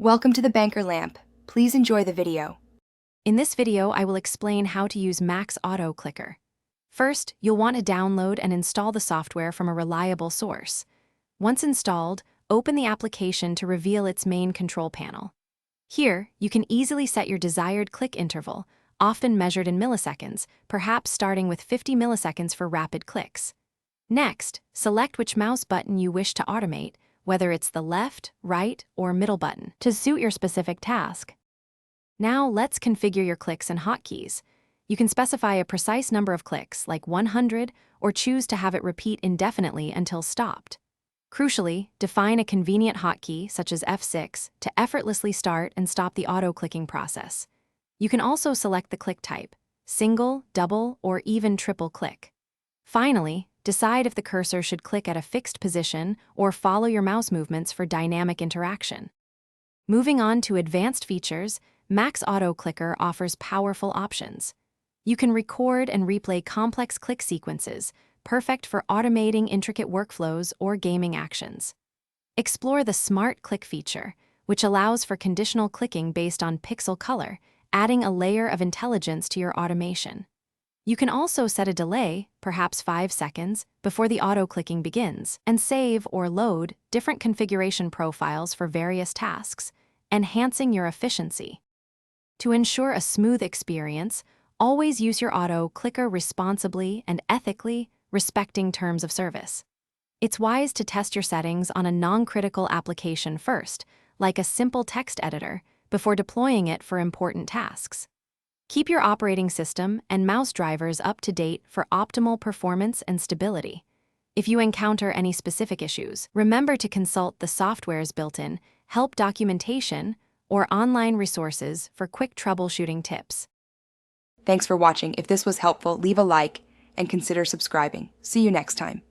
Welcome to the Banker Lamp. Please enjoy the video. In this video, I will explain how to use Max Auto Clicker. First, you'll want to download and install the software from a reliable source. Once installed, open the application to reveal its main control panel. Here, you can easily set your desired click interval, often measured in milliseconds, perhaps starting with 50 milliseconds for rapid clicks. Next, select which mouse button you wish to automate, whether it's the left, right, or middle button, to suit your specific task. Now let's configure your clicks and hotkeys. You can specify a precise number of clicks, like 100, or choose to have it repeat indefinitely until stopped. Crucially, define a convenient hotkey, such as F6, to effortlessly start and stop the auto-clicking process. You can also select the click type: single, double, or even triple click. Finally, decide if the cursor should click at a fixed position or follow your mouse movements for dynamic interaction. Moving on to advanced features, Max Auto Clicker offers powerful options. You can record and replay complex click sequences, perfect for automating intricate workflows or gaming actions. Explore the Smart Click feature, which allows for conditional clicking based on pixel color, adding a layer of intelligence to your automation. You can also set a delay, perhaps 5 seconds, before the auto-clicking begins, and save or load different configuration profiles for various tasks, enhancing your efficiency. To ensure a smooth experience, always use your auto-clicker responsibly and ethically, respecting terms of service. It's wise to test your settings on a non-critical application first, like a simple text editor, before deploying it for important tasks. Keep your operating system and mouse drivers up to date for optimal performance and stability. If you encounter any specific issues, remember to consult the software's built-in help documentation or online resources for quick troubleshooting tips. Thanks for watching. If this was helpful, leave a like and consider subscribing. See you next time.